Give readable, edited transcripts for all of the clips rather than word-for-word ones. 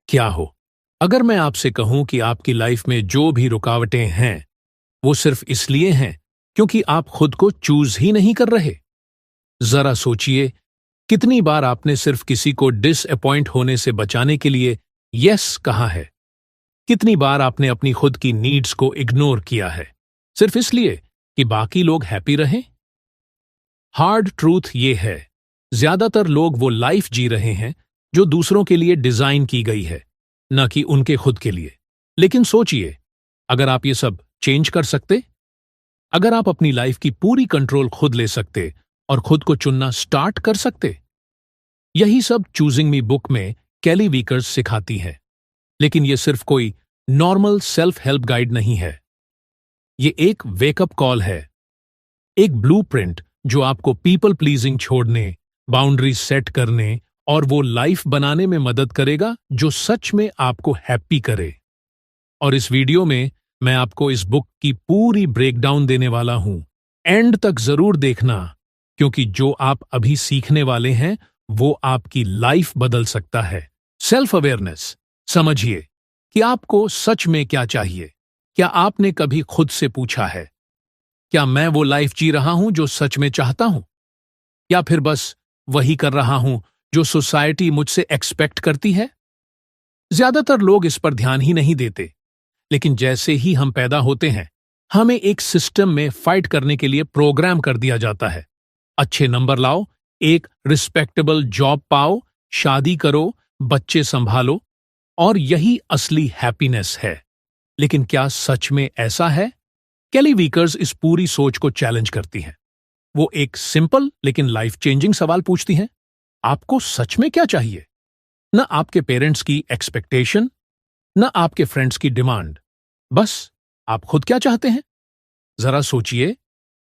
क्या हो अगर मैं आपसे कहूं कि आपकी लाइफ में जो भी रुकावटें हैं वो सिर्फ इसलिए हैं क्योंकि आप खुद को चूज ही नहीं कर रहे। जरा सोचिए, कितनी बार आपने सिर्फ किसी को डिसअपॉइंट होने से बचाने के लिए यस कहा है। कितनी बार आपने अपनी खुद की नीड्स को इग्नोर किया है सिर्फ इसलिए कि बाकी लोग हैप्पी रहें। हार्ड ट्रूथ ये है, ज्यादातर लोग वो लाइफ जी रहे हैं जो दूसरों के लिए डिजाइन की गई है, न कि उनके खुद के लिए। लेकिन सोचिए, अगर आप ये सब चेंज कर सकते, अगर आप अपनी लाइफ की पूरी कंट्रोल खुद ले सकते और खुद को चुनना स्टार्ट कर सकते। यही सब चूजिंग मी बुक में कैली वीकर्स सिखाती है। लेकिन ये सिर्फ कोई नॉर्मल सेल्फ हेल्प गाइड नहीं है। ये एक वेकअप कॉल है, एक ब्लूप्रिंट जो आपको पीपल प्लीजिंग छोड़ने, बाउंड्रीज सेट करने और वो लाइफ बनाने में मदद करेगा जो सच में आपको हैप्पी करे। और इस वीडियो में मैं आपको इस बुक की पूरी ब्रेकडाउन देने वाला हूं। एंड तक जरूर देखना, क्योंकि जो आप अभी सीखने वाले हैं वो आपकी लाइफ बदल सकता है। Self awareness. समझिए कि आपको सच में क्या चाहिए। क्या आपने कभी खुद से पूछा है, क्या मैं वो लाइफ जी रहा हूं जो सच में चाहता हूं, या फिर बस वही कर रहा हूं जो सोसाइटी मुझसे एक्सपेक्ट करती है? ज्यादातर लोग इस पर ध्यान ही नहीं देते, लेकिन जैसे ही हम पैदा होते हैं हमें एक सिस्टम में फाइट करने के लिए प्रोग्राम कर दिया जाता है। अच्छे नंबर लाओ, एक रिस्पेक्टेबल जॉब पाओ, शादी करो, बच्चे संभालो, और यही असली हैप्पीनेस है। लेकिन क्या सच में ऐसा है? कैली वीकर्स इस पूरी सोच को चैलेंज करती है। वो एक सिंपल लेकिन लाइफ चेंजिंग सवाल पूछती हैं, आपको सच में क्या चाहिए? न आपके पेरेंट्स की एक्सपेक्टेशन, न आपके फ्रेंड्स की डिमांड, बस आप खुद क्या चाहते हैं? जरा सोचिए,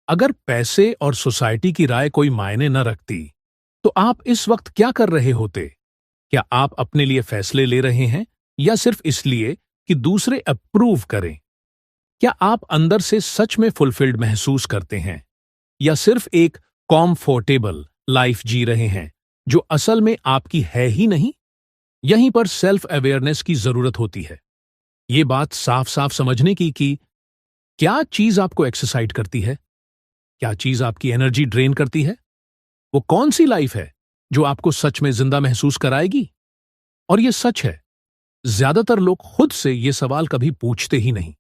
अगर पैसे और सोसाइटी की राय कोई मायने न रखती तो आप इस वक्त क्या कर रहे होते? क्या आप अपने लिए फैसले ले रहे हैं या सिर्फ इसलिए कि दूसरे अप्रूव करें? क्या आप अंदर से सच में फुलफिल्ड महसूस करते हैं या सिर्फ एक कॉम्फोर्टेबल लाइफ जी रहे हैं जो असल में आपकी है ही नहीं? यहीं पर सेल्फ अवेयरनेस की जरूरत होती है। ये बात साफ साफ समझने की कि क्या चीज आपको एक्सरसाइज करती है, क्या चीज आपकी एनर्जी ड्रेन करती है, वो कौन सी लाइफ है जो आपको सच में जिंदा महसूस कराएगी। और ये सच है, ज्यादातर लोग खुद से ये सवाल कभी पूछते ही नहीं।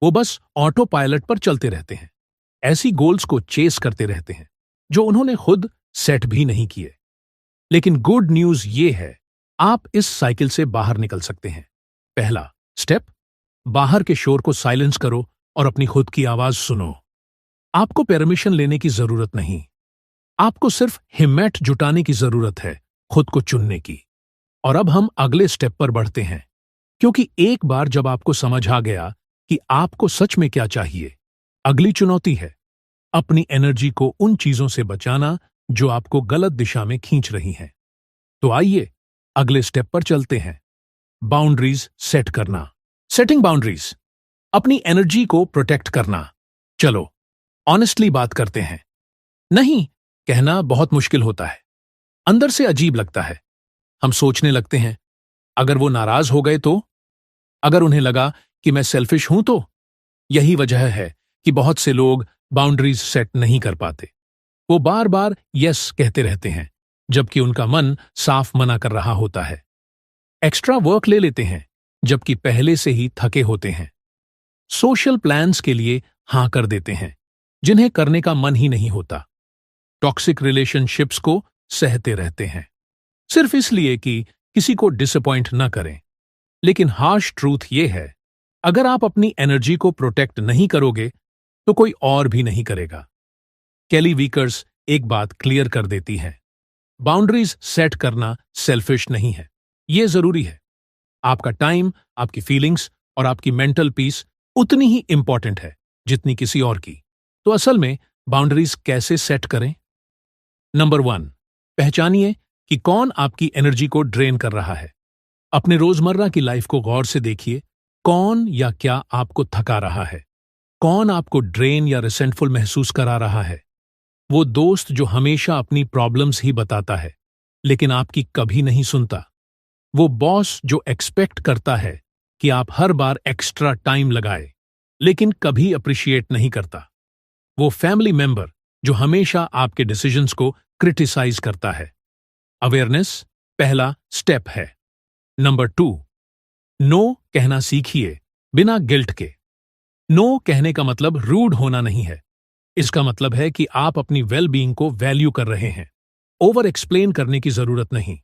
वो बस ऑटो पायलट पर चलते रहते हैं, ऐसी गोल्स को चेस करते रहते हैं जो उन्होंने खुद सेट भी नहीं किए। लेकिन गुड न्यूज ये है, आप इस साइकिल से बाहर निकल सकते हैं। पहला स्टेप, बाहर के शोर को साइलेंस करो और अपनी खुद की आवाज सुनो। आपको परमिशन लेने की जरूरत नहीं, आपको सिर्फ हिम्मत जुटाने की जरूरत है खुद को चुनने की। और अब हम अगले स्टेप पर बढ़ते हैं, क्योंकि एक बार जब आपको समझ आ गया कि आपको सच में क्या चाहिए, अगली चुनौती है अपनी एनर्जी को उन चीजों से बचाना जो आपको गलत दिशा में खींच रही हैं। तो आइए अगले स्टेप पर चलते हैं, बाउंड्रीज सेट करना। सेटिंग बाउंड्रीज, अपनी एनर्जी को प्रोटेक्ट करना। चलो ऑनेस्टली बात करते हैं। नहीं कहना बहुत मुश्किल होता है, अंदर से अजीब लगता है। हम सोचने लगते हैं, अगर वो नाराज हो गए तो, अगर उन्हें लगा कि मैं सेल्फिश हूं तो। यही वजह है कि बहुत से लोग बाउंड्रीज सेट नहीं कर पाते। वो बार बार यस कहते रहते हैं जबकि उनका मन साफ मना कर रहा होता है। एक्स्ट्रा वर्क ले लेते हैं जबकि पहले से ही थके होते हैं। सोशल प्लान्स के लिए हां कर देते हैं जिन्हें करने का मन ही नहीं होता। टॉक्सिक रिलेशनशिप्स को सहते रहते हैं सिर्फ इसलिए कि किसी को डिसअपॉइंट न करें। लेकिन हार्श ट्रूथ ये है, अगर आप अपनी एनर्जी को प्रोटेक्ट नहीं करोगे तो कोई और भी नहीं करेगा। कैली वीकर्स एक बात क्लियर कर देती है, बाउंड्रीज सेट करना सेल्फिश नहीं है, ये जरूरी है। आपका टाइम, आपकी फीलिंग्स और आपकी मेंटल पीस उतनी ही इंपॉर्टेंट है जितनी किसी और की। तो असल में बाउंड्रीज कैसे सेट करें? नंबर 1, पहचानिए कि कौन आपकी एनर्जी को ड्रेन कर रहा है। अपने रोजमर्रा की लाइफ को गौर से देखिए, कौन या क्या आपको थका रहा है, कौन आपको ड्रेन या रिसेंटफुल महसूस करा रहा है। वो दोस्त जो हमेशा अपनी प्रॉब्लम्स ही बताता है लेकिन आपकी कभी नहीं सुनता, वो बॉस जो एक्सपेक्ट करता है कि आप हर बार एक्स्ट्रा टाइम लगाए, लेकिन कभी अप्रिशिएट नहीं करता। वो फैमिली मेंबर जो हमेशा आपके डिसीजंस को क्रिटिसाइज करता है। अवेयरनेस पहला स्टेप है। नंबर 2, नो कहना सीखिए बिना गिल्ट के। नो कहने का मतलब रूड होना नहीं है। इसका मतलब है कि आप अपनी वेल बीइंग को वैल्यू कर रहे हैं। ओवर एक्सप्लेन करने की जरूरत नहीं,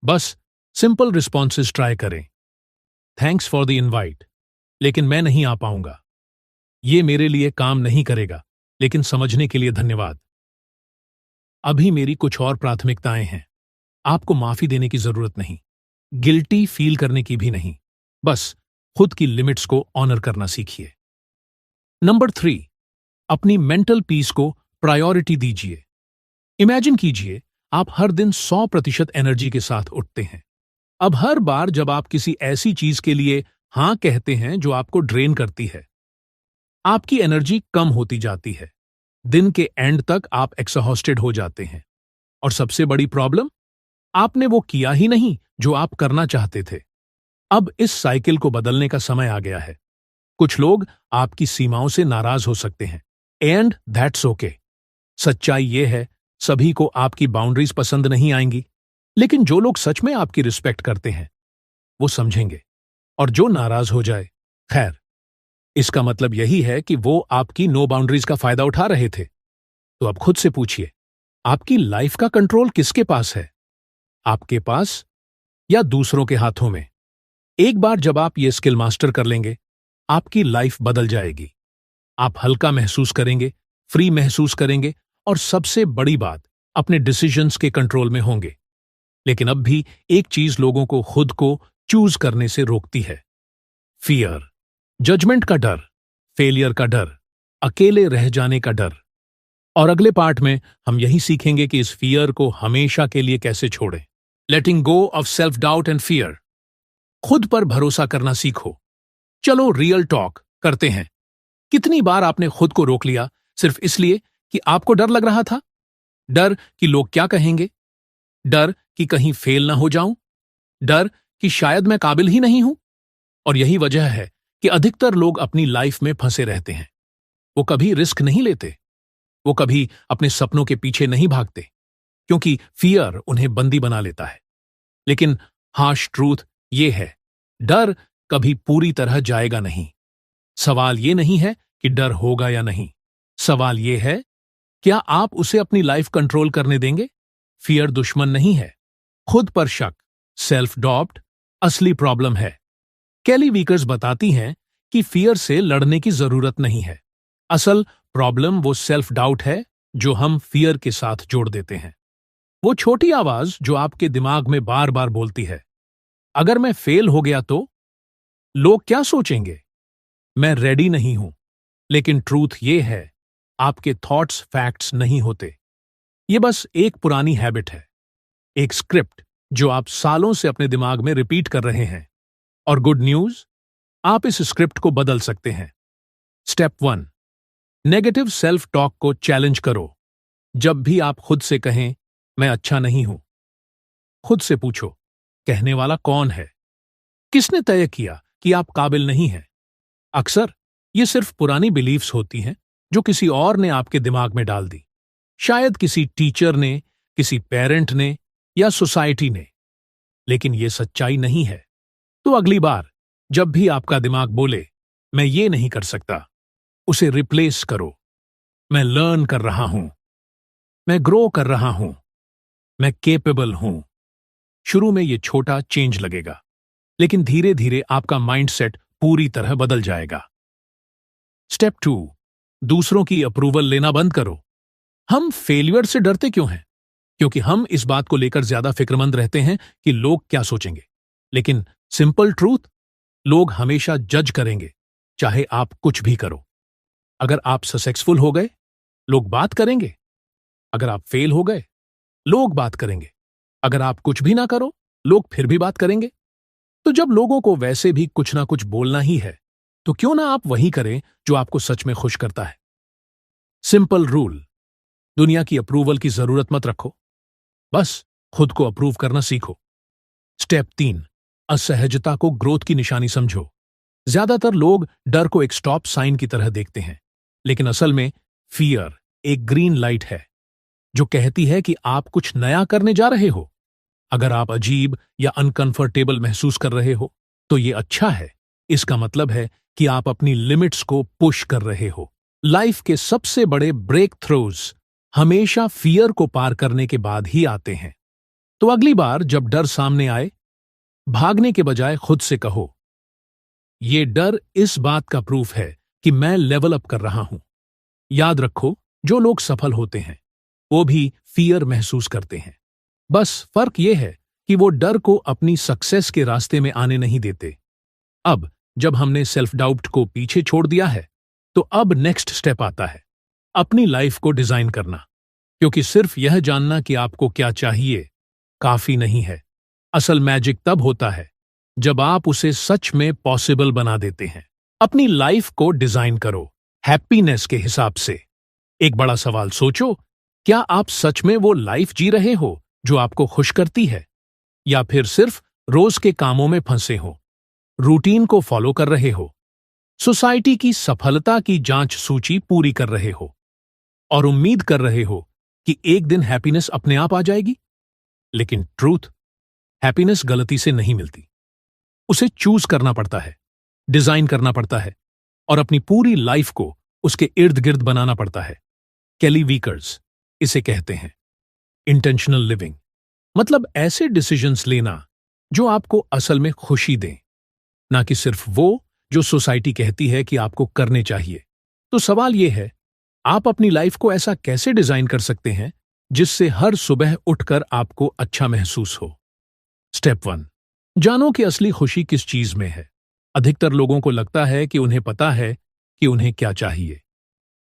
बस सिंपल रिस्पॉन्सेस ट्राई करें। थैंक्स फॉर द इनवाइट, लेकिन मैं नहीं आ पाऊंगा। ये मेरे लिए काम नहीं करेगा, लेकिन समझने के लिए धन्यवाद। अभी मेरी कुछ और प्राथमिकताएं हैं। आपको माफी देने की जरूरत नहीं, गिल्टी फील करने की भी नहीं, बस खुद की लिमिट्स को ऑनर करना सीखिए। नंबर 3, अपनी मेंटल पीस को प्रायोरिटी दीजिए। इमेजिन कीजिए आप हर दिन 100% एनर्जी के साथ उठते हैं। अब हर बार जब आप किसी ऐसी चीज के लिए हां कहते हैं जो आपको ड्रेन करती है, आपकी एनर्जी कम होती जाती है। दिन के एंड तक आप एक्सहॉस्टेड हो जाते हैं। और सबसे बड़ी प्रॉब्लम, आपने वो किया ही नहीं जो आप करना चाहते थे। अब इस साइकिल को बदलने का समय आ गया है। कुछ लोग आपकी सीमाओं से नाराज हो सकते हैं, एंड दैट्स ओके। सच्चाई यह है, सभी को आपकी बाउंड्रीज पसंद नहीं आएंगी, लेकिन जो लोग सच में आपकी रिस्पेक्ट करते हैं वो समझेंगे। और जो नाराज हो जाए, खैर, इसका मतलब यही है कि वो आपकी नो बाउंड्रीज का फायदा उठा रहे थे। तो अब खुद से पूछिए, आपकी लाइफ का कंट्रोल किसके पास है? आपके पास या दूसरों के हाथों में? एक बार जब आप ये स्किल मास्टर कर लेंगे, आपकी लाइफ बदल जाएगी। आप हल्का महसूस करेंगे, फ्री महसूस करेंगे, और सबसे बड़ी बात, अपने डिसीजंस के कंट्रोल में होंगे। लेकिन अब भी एक चीज लोगों को खुद को चूज करने से रोकती है। फियर, जजमेंट का डर, फेलियर का डर, अकेले रह जाने का डर। और अगले पार्ट में हम यही सीखेंगे कि इस फियर को हमेशा के लिए कैसे छोड़ें। Letting go of self doubt and fear. खुद पर भरोसा करना सीखो। चलो रियल टॉक करते हैं। कितनी बार आपने खुद को रोक लिया सिर्फ इसलिए कि आपको डर लग रहा था? डर कि लोग क्या कहेंगे, डर कि कहीं फेल ना हो जाऊं, डर कि शायद मैं काबिल ही नहीं हूं। और यही वजह है कि अधिकतर लोग अपनी लाइफ में फंसे रहते हैं। वो कभी रिस्क नहीं लेते, वो कभी अपने सपनों के पीछे नहीं भागते, क्योंकि फियर उन्हें बंदी बना लेता है। लेकिन हार्श ट्रूथ ये है, डर कभी पूरी तरह जाएगा नहीं। सवाल ये नहीं है कि डर होगा या नहीं, सवाल ये है, क्या आप उसे अपनी लाइफ कंट्रोल करने देंगे? फियर दुश्मन नहीं है, खुद पर शक, सेल्फ डॉप्ट असली प्रॉब्लम है। कैली वीकर्स बताती हैं कि फियर से लड़ने की जरूरत नहीं है। असल प्रॉब्लम वो सेल्फ डाउट है जो हम फियर के साथ जोड़ देते हैं। वो छोटी आवाज जो आपके दिमाग में बार बार बोलती है, अगर मैं फेल हो गया तो लोग क्या सोचेंगे, मैं रेडी नहीं हूं। लेकिन ट्रूथ ये है, आपके थॉट्स फैक्ट्स नहीं होते। ये बस एक पुरानी हैबिट है, एक स्क्रिप्ट जो आप सालों से अपने दिमाग में रिपीट कर रहे हैं। और गुड न्यूज, आप इस स्क्रिप्ट को बदल सकते हैं। स्टेप 1, नेगेटिव सेल्फ टॉक को चैलेंज करो। जब भी आप खुद से कहें मैं अच्छा नहीं हूं, खुद से पूछो, कहने वाला कौन है? किसने तय किया कि आप काबिल नहीं हैं? अक्सर ये सिर्फ पुरानी बिलीफ्स होती हैं जो किसी और ने आपके दिमाग में डाल दी। शायद किसी टीचर ने, किसी पेरेंट ने, या सोसाइटी ने। लेकिन ये सच्चाई नहीं है। तो अगली बार जब भी आपका दिमाग बोले मैं ये नहीं कर सकता, उसे रिप्लेस करो, मैं लर्न कर रहा हूं, मैं ग्रो कर रहा हूं, मैं केपेबल हूं। शुरू में ये छोटा चेंज लगेगा, लेकिन धीरे धीरे आपका माइंडसेट पूरी तरह बदल जाएगा। स्टेप 2, दूसरों की अप्रूवल लेना बंद करो। हम फेलियर से डरते क्यों हैं? क्योंकि हम इस बात को लेकर ज्यादा फिक्रमंद रहते हैं कि लोग क्या सोचेंगे। लेकिन सिंपल ट्रूथ, लोग हमेशा जज करेंगे, चाहे आप कुछ भी करो। अगर आप सक्सेसफुल हो गए, लोग बात करेंगे। अगर आप फेल हो गए, लोग बात करेंगे। अगर आप कुछ भी ना करो, लोग फिर भी बात करेंगे। तो जब लोगों को वैसे भी कुछ ना कुछ बोलना ही है, तो क्यों ना आप वही करें जो आपको सच में खुश करता है। सिंपल रूल, दुनिया की अप्रूवल की जरूरत मत रखो, बस खुद को अप्रूव करना सीखो। स्टेप 3, असहजता को ग्रोथ की निशानी समझो। ज्यादातर लोग डर को एक स्टॉप साइन की तरह देखते हैं, लेकिन असल में फियर एक ग्रीन लाइट है जो कहती है कि आप कुछ नया करने जा रहे हो। अगर आप अजीब या अनकंफर्टेबल महसूस कर रहे हो, तो ये अच्छा है। इसका मतलब है कि आप अपनी लिमिट्स को पुश कर रहे हो। लाइफ के सबसे बड़े ब्रेक थ्रोज हमेशा फियर को पार करने के बाद ही आते हैं। तो अगली बार जब डर सामने आए, भागने के बजाय खुद से कहो, ये डर इस बात का प्रूफ है कि मैं लेवल अप कर रहा हूं। याद रखो, जो लोग सफल होते हैं वो भी फियर महसूस करते हैं। बस फर्क यह है कि वो डर को अपनी सक्सेस के रास्ते में आने नहीं देते। अब जब हमने सेल्फ डाउट को पीछे छोड़ दिया है, तो अब नेक्स्ट स्टेप आता है अपनी लाइफ को डिजाइन करना। क्योंकि सिर्फ यह जानना कि आपको क्या चाहिए काफी नहीं है। असल मैजिक तब होता है जब आप उसे सच में पॉसिबल बना देते हैं। अपनी लाइफ को डिजाइन करो हैप्पीनेस के हिसाब से। एक बड़ा सवाल सोचो, क्या आप सच में वो लाइफ जी रहे हो जो आपको खुश करती है, या फिर सिर्फ रोज के कामों में फंसे हो, रूटीन को फॉलो कर रहे हो, सोसाइटी की सफलता की जांच सूची पूरी कर रहे हो और उम्मीद कर रहे हो कि एक दिन हैप्पीनेस अपने आप आ जाएगी। लेकिन ट्रूथ, हैप्पीनेस गलती से नहीं मिलती। उसे चूज करना पड़ता है, डिजाइन करना पड़ता है और अपनी पूरी लाइफ को उसके इर्द गिर्द बनाना पड़ता है। केली वीकर्स इसे कहते हैं इंटेंशनल लिविंग। मतलब ऐसे डिसीजंस लेना जो आपको असल में खुशी दें, ना कि सिर्फ वो जो सोसाइटी कहती है कि आपको करने चाहिए। तो सवाल यह है, आप अपनी लाइफ को ऐसा कैसे डिजाइन कर सकते हैं जिससे हर सुबह उठकर आपको अच्छा महसूस हो। स्टेप 1, जानो कि असली खुशी किस चीज में है। अधिकतर लोगों को लगता है कि उन्हें पता है कि उन्हें क्या चाहिए,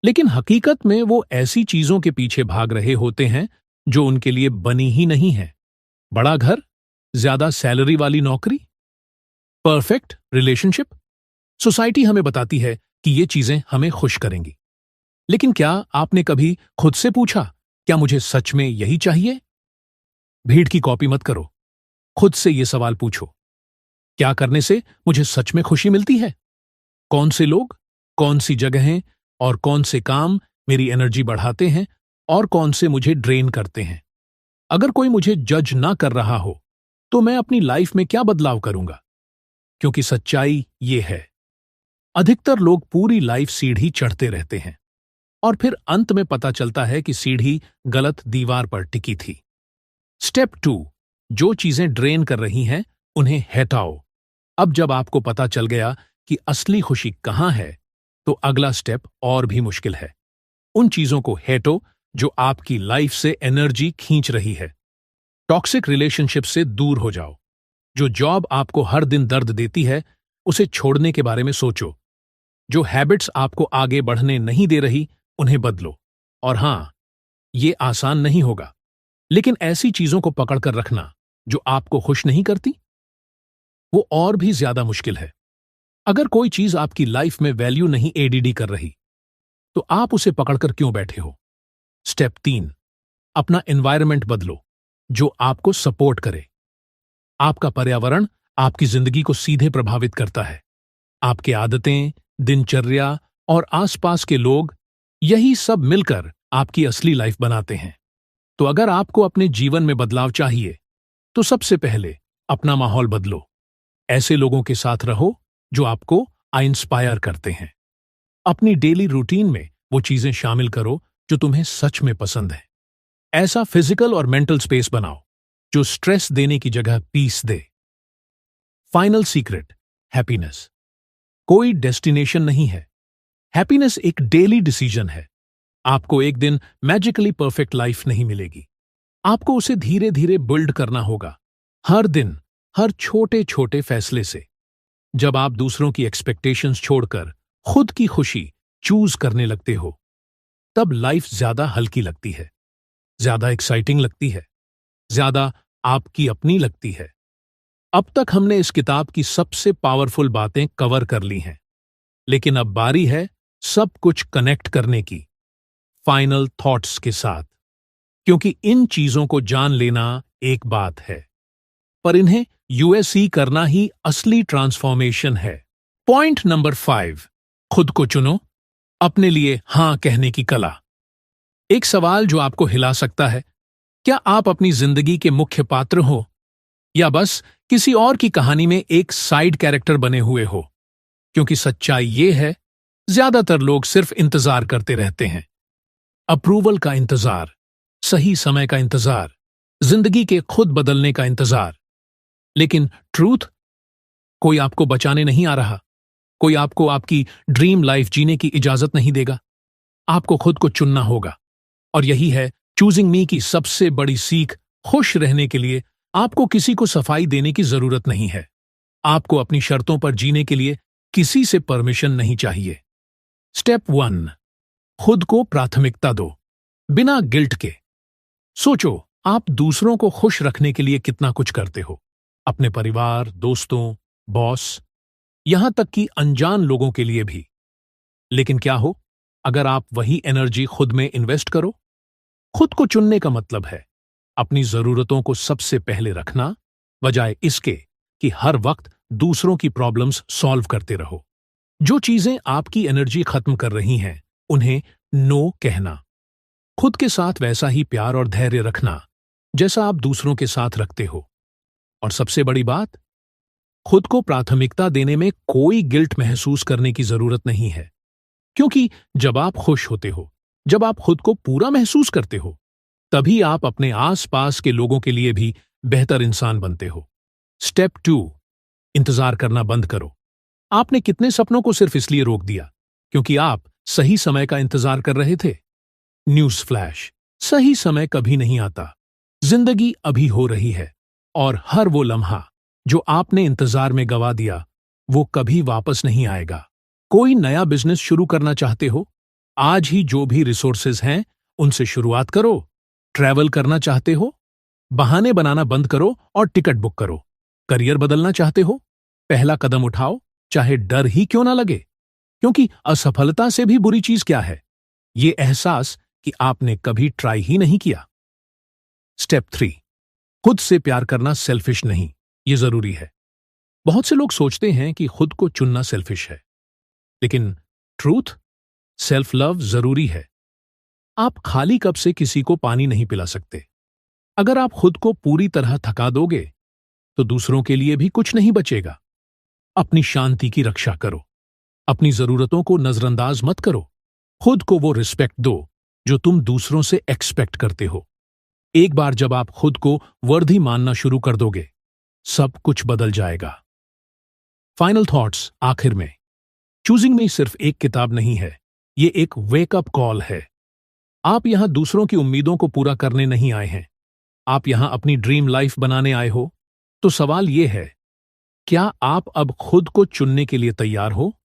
लेकिन हकीकत में वो ऐसी चीजों के पीछे भाग रहे होते हैं जो उनके लिए बनी ही नहीं है। बड़ा घर, ज्यादा सैलरी वाली नौकरी, परफेक्ट रिलेशनशिप। सोसाइटी हमें बताती है कि ये चीजें हमें खुश करेंगी, लेकिन क्या आपने कभी खुद से पूछा, क्या मुझे सच में यही चाहिए? भीड़ की कॉपी मत करो। खुद से ये सवाल पूछो, क्या करने से मुझे सच में खुशी मिलती है? कौन से लोग, कौन सी जगहें और कौन से काम मेरी एनर्जी बढ़ाते हैं और कौन से मुझे ड्रेन करते हैं? अगर कोई मुझे जज ना कर रहा हो, तो मैं अपनी लाइफ में क्या बदलाव करूंगा? क्योंकि सच्चाई ये है, अधिकतर लोग पूरी लाइफ सीढ़ी चढ़ते रहते हैं और फिर अंत में पता चलता है कि सीढ़ी गलत दीवार पर टिकी थी। स्टेप 2, जो चीजें ड्रेन कर रही हैं उन्हें हटाओ। अब जब आपको पता चल गया कि असली खुशी कहां है, तो अगला स्टेप और भी मुश्किल है। उन चीजों को हटो जो आपकी लाइफ से एनर्जी खींच रही है। टॉक्सिक रिलेशनशिप से दूर हो जाओ। जो जॉब आपको हर दिन दर्द देती है, उसे छोड़ने के बारे में सोचो। जो हैबिट्स आपको आगे बढ़ने नहीं दे रही, उन्हें बदलो। और हां, ये आसान नहीं होगा, लेकिन ऐसी चीजों को पकड़कर रखना जो आपको खुश नहीं करती, वो और भी ज्यादा मुश्किल है। अगर कोई चीज आपकी लाइफ में वैल्यू नहीं एडीडी कर रही, तो आप उसे पकड़कर क्यों बैठे हो? स्टेप 3, अपना एनवायरनमेंट बदलो जो आपको सपोर्ट करे। आपका पर्यावरण आपकी जिंदगी को सीधे प्रभावित करता है। आपकी आदतें, दिनचर्या और आसपास के लोग, यही सब मिलकर आपकी असली लाइफ बनाते हैं। तो अगर आपको अपने जीवन में बदलाव चाहिए, तो सबसे पहले अपना माहौल बदलो। ऐसे लोगों के साथ रहो जो आपको इंस्पायर करते हैं। अपनी डेली रूटीन में वो चीजें शामिल करो जो तुम्हें सच में पसंद है। ऐसा फिजिकल और मेंटल स्पेस बनाओ जो स्ट्रेस देने की जगह पीस दे। फाइनल सीक्रेट, हैप्पीनेस कोई डेस्टिनेशन नहीं है। हैप्पीनेस एक डेली डिसीजन है। आपको एक दिन मैजिकली परफेक्ट लाइफ नहीं मिलेगी। आपको उसे धीरे धीरे बिल्ड करना होगा, हर दिन, हर छोटे छोटे फैसले से। जब आप दूसरों की एक्सपेक्टेशंस छोड़कर खुद की खुशी चूज करने लगते हो, तब लाइफ ज्यादा हल्की लगती है, ज्यादा एक्साइटिंग लगती है, ज्यादा आपकी अपनी लगती है। अब तक हमने इस किताब की सबसे पावरफुल बातें कवर कर ली हैं, लेकिन अब बारी है सब कुछ कनेक्ट करने की, फाइनल थॉट्स के साथ। क्योंकि इन चीजों को जान लेना एक बात है, पर इन्हें यूएसई करना ही असली ट्रांसफॉर्मेशन है। पॉइंट नंबर 5, खुद को चुनो, अपने लिए हां कहने की कला। एक सवाल जो आपको हिला सकता है, क्या आप अपनी जिंदगी के मुख्य पात्र हो या बस किसी और की कहानी में एक साइड कैरेक्टर बने हुए हो? क्योंकि सच्चाई ये है, ज्यादातर लोग सिर्फ इंतजार करते रहते हैं। अप्रूवल का इंतजार, सही समय का इंतजार, जिंदगी के खुद बदलने का इंतजार। लेकिन ट्रूथ, कोई आपको बचाने नहीं आ रहा, कोई आपको आपकी ड्रीम लाइफ जीने की इजाजत नहीं देगा। आपको खुद को चुनना होगा। और यही है चूजिंग मी की सबसे बड़ी सीख। खुश रहने के लिए आपको किसी को सफाई देने की जरूरत नहीं है। आपको अपनी शर्तों पर जीने के लिए किसी से परमिशन नहीं चाहिए। स्टेप 1, खुद को प्राथमिकता दो, बिना गिल्ट के। सोचो, आप दूसरों को खुश रखने के लिए कितना कुछ करते हो। अपने परिवार, दोस्तों, बॉस, यहां तक कि अनजान लोगों के लिए भी। लेकिन क्या हो अगर आप वही एनर्जी खुद में इन्वेस्ट करो? खुद को चुनने का मतलब है अपनी जरूरतों को सबसे पहले रखना, बजाय इसके कि हर वक्त दूसरों की प्रॉब्लम्स सॉल्व करते रहो। जो चीजें आपकी एनर्जी खत्म कर रही हैं, उन्हें नो कहना। खुद के साथ वैसा ही प्यार और धैर्य रखना जैसा आप दूसरों के साथ रखते हो। और सबसे बड़ी बात, खुद को प्राथमिकता देने में कोई गिल्ट महसूस करने की जरूरत नहीं है। क्योंकि जब आप खुश होते हो, जब आप खुद को पूरा महसूस करते हो, तभी आप अपने आसपास के लोगों के लिए भी बेहतर इंसान बनते हो। स्टेप 2, इंतजार करना बंद करो। आपने कितने सपनों को सिर्फ इसलिए रोक दिया क्योंकि आप सही समय का इंतजार कर रहे थे? न्यूज़ फ्लैश, सही समय कभी नहीं आता। जिंदगी अभी हो रही है और हर वो लम्हा जो आपने इंतजार में गवा दिया, वो कभी वापस नहीं आएगा। कोई नया बिजनेस शुरू करना चाहते हो? आज ही जो भी रिसोर्सेज हैं, उनसे शुरुआत करो। ट्रैवल करना चाहते हो? बहाने बनाना बंद करो और टिकट बुक करो। करियर बदलना चाहते हो? पहला कदम उठाओ, चाहे डर ही क्यों ना लगे। क्योंकि असफलता से भी बुरी चीज क्या है? ये एहसास कि आपने कभी ट्राई ही नहीं किया। स्टेप 3, खुद से प्यार करना सेल्फिश नहीं, ये जरूरी है। बहुत से लोग सोचते हैं कि खुद को चुनना सेल्फिश है, लेकिन ट्रूथ, सेल्फ लव जरूरी है। आप खाली कप से किसी को पानी नहीं पिला सकते। अगर आप खुद को पूरी तरह थका दोगे, तो दूसरों के लिए भी कुछ नहीं बचेगा। अपनी शांति की रक्षा करो, अपनी जरूरतों को नजरअंदाज मत करो। खुद को वो रिस्पेक्ट दो जो तुम दूसरों से एक्सपेक्ट करते हो। एक बार जब आप खुद को वर्दी मानना शुरू कर दोगे, सब कुछ बदल जाएगा। फाइनल थॉट्स आखिर में, चूजिंग मी सिर्फ एक किताब नहीं है, ये एक वेकअप कॉल है। आप यहां दूसरों की उम्मीदों को पूरा करने नहीं आए हैं, आप यहां अपनी ड्रीम लाइफ बनाने आए हो। तो सवाल ये है, क्या आप अब खुद को चुनने के लिए तैयार हो?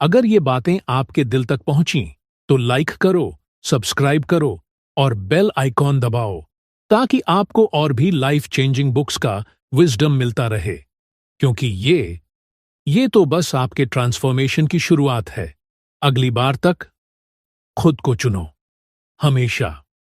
अगर ये बातें आपके दिल तक पहुंची, तो लाइक करो, सब्सक्राइब करो और बेल आइकॉन दबाओ, ताकि आपको और भी लाइफ चेंजिंग बुक्स का विजडम मिलता रहे। क्योंकि ये तो बस आपके ट्रांसफॉर्मेशन की शुरुआत है। अगली बार तक खुद को चुनो, हमेशा।